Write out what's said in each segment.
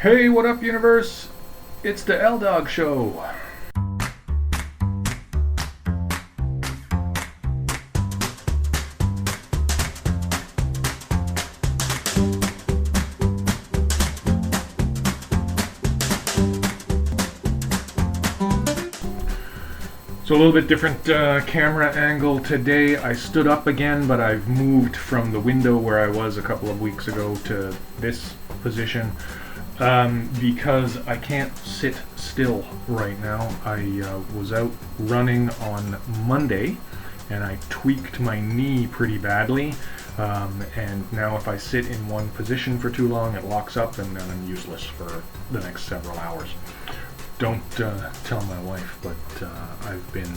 Hey, what up, universe? It's the L Dog Show. So a little bit different camera angle today. I stood up again, but I've moved from the window where I was a couple of weeks ago to this position. Because I can't sit still right now. I was out running on Monday and I tweaked my knee pretty badly, and now if I sit in one position for too long it locks up and then I'm useless for the next several hours. Don't tell my wife, but I've been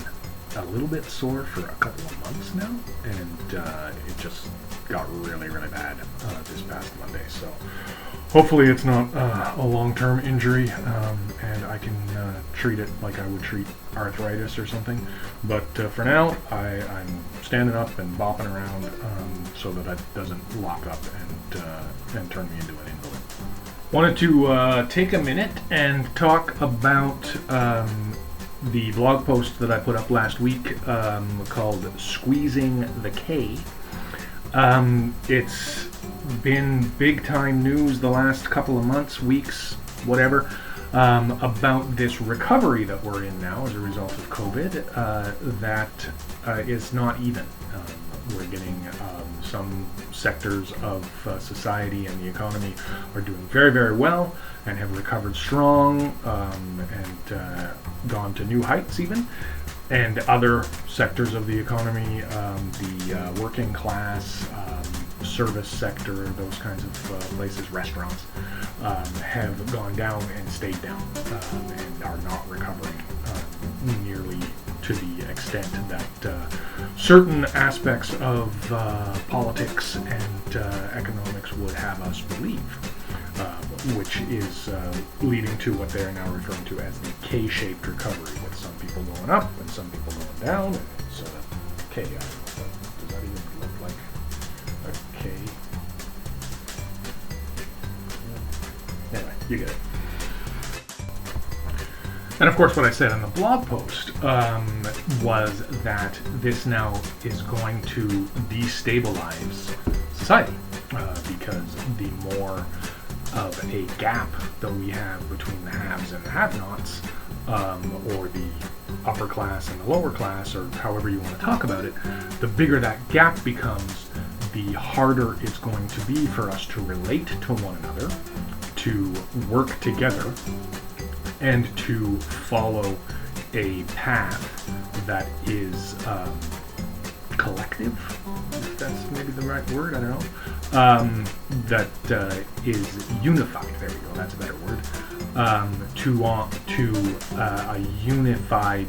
a little bit sore for a couple of months now, and it just got really bad this past Monday. So hopefully it's not a long-term injury, and I can treat it like I would treat arthritis or something. But for now, I'm standing up and bopping around so that it doesn't lock up and turn me into an invalid. Wanted to take a minute and talk about the blog post that I put up last week called Squeezing the K. It's been big time news the last couple of months, weeks, whatever, about this recovery that we're in now as a result of COVID that is not even. We're getting some sectors of society and the economy are doing very well and have recovered strong and gone to new heights even. And other sectors of the economy, the working class, service sector, those kinds of places, restaurants, have gone down and stayed down and are not recovering nearly to the extent that certain aspects of politics and economics would have us believe, which is leading to what they are now referring to as the K-shaped recovery, with some people going up and some people going down. And it's K. I don't know, does that even look like a K? Anyway, you get it. And of course what I said in the blog post was that this now is going to destabilize society because the more of a gap that we have between the haves and the have-nots, or the upper class and the lower class, or however you want to talk about it, the bigger that gap becomes, the harder it's going to be for us to relate to one another, to work together, and to follow a path that is collective, if that's maybe the right word, I don't know, that is unified, there we go, that's a better word, to a unified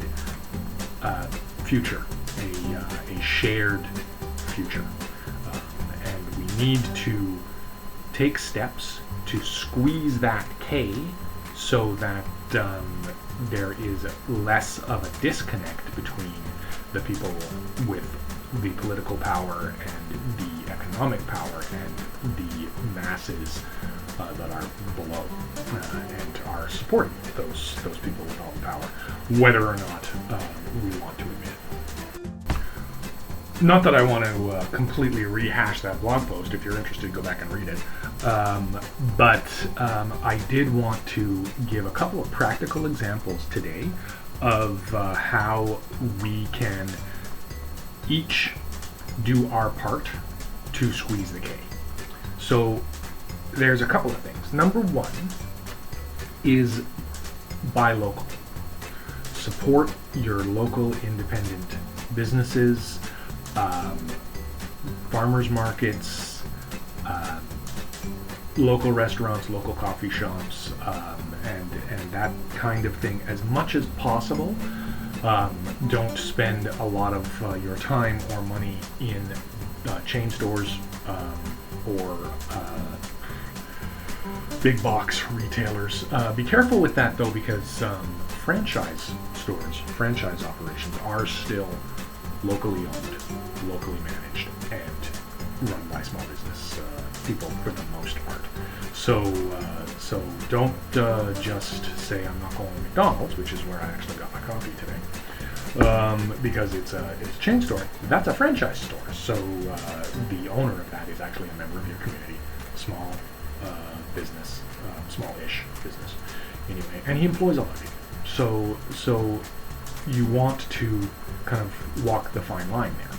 future, a shared future. And we need to take steps to squeeze that K so that there is less of a disconnect between the people with the political power and the economic power and the masses that are below and are supporting those people with all the power, whether or not we want to admit it. Not that I want to completely rehash that blog post. If you're interested, go back and read it. But I did want to give a couple of practical examples today of how we can each do our part to squeeze the K. So there's a couple of things. Number one is buy local. Support your local independent businesses, farmers markets, local restaurants, local coffee shops, and that kind of thing as much as possible. Don't spend a lot of your time or money in chain stores or big box retailers. Be careful with that though, because franchise stores, franchise operations are still locally owned, locally managed, and run by small business people for the most part. So don't just say I'm not going to McDonald's, which is where I actually got my coffee today, because it's a chain store. That's a franchise store. So the owner of that is actually a member of your community, small business, small-ish business, anyway, and he employs a lot of people. So you want to kind of walk the fine line there,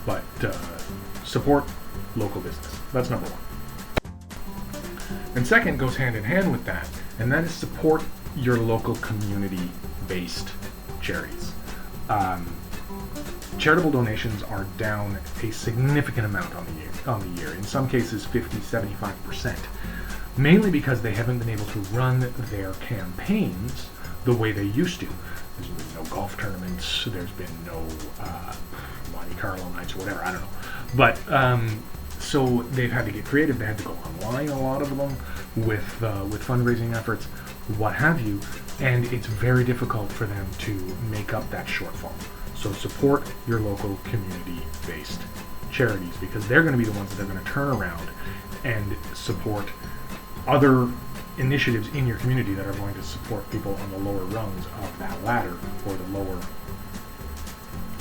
but support local business. That's number one. And second goes hand in hand with that, and that is support your local community-based charities. Charitable donations are down a significant amount on the year. In some cases, 50-75%, mainly because they haven't been able to run their campaigns the way they used to. There's been no golf tournaments. There's been no Monte Carlo nights or whatever. I don't know, but. So they've had to get creative. They had to go online, a lot of them, with fundraising efforts, what have you, and it's very difficult for them to make up that shortfall. So support your local community-based charities, because they're going to be the ones that are going to turn around and support other initiatives in your community that are going to support people on the lower rungs of that ladder, or the lower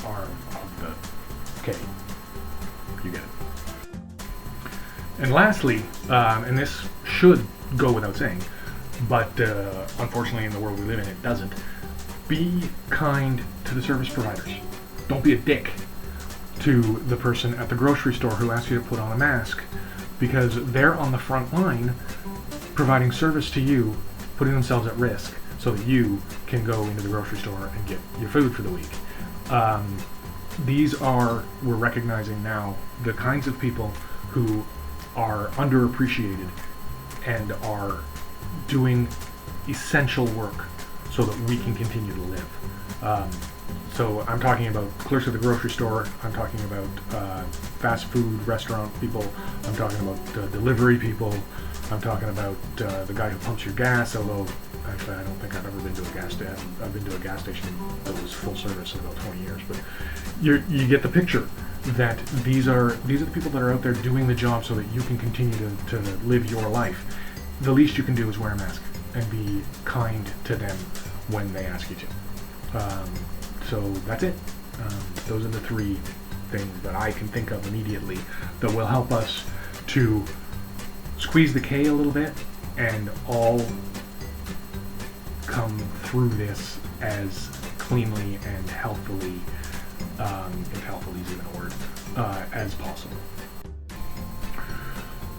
arm of the K. You get it. And lastly, and this should go without saying, but unfortunately in the world we live in it doesn't, be kind to the service providers. Don't be a dick to the person at the grocery store who asks you to put on a mask, because they're on the front line providing service to you, putting themselves at risk so that you can go into the grocery store and get your food for the week. We're recognizing now the kinds of people who are underappreciated and are doing essential work so that we can continue to live. So I'm talking about clerks at the grocery store, I'm talking about fast food restaurant people, I'm talking about delivery people, I'm talking about the guy who pumps your gas, although actually I don't think I've ever been to a gas station. I've been to a gas station that was full service in about 20 years, but you get the picture. That these are the people that are out there doing the job so that you can continue to live your life. The least you can do is wear a mask and be kind to them when they ask you to. So that's it. Those are the three things that I can think of immediately that will help us to squeeze the K a little bit and all come through this as cleanly and healthily, if healthily is even a word, as possible.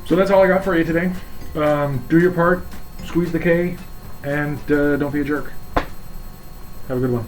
So that's all I got for you today. Do your part, squeeze the K, and don't be a jerk. Have a good one.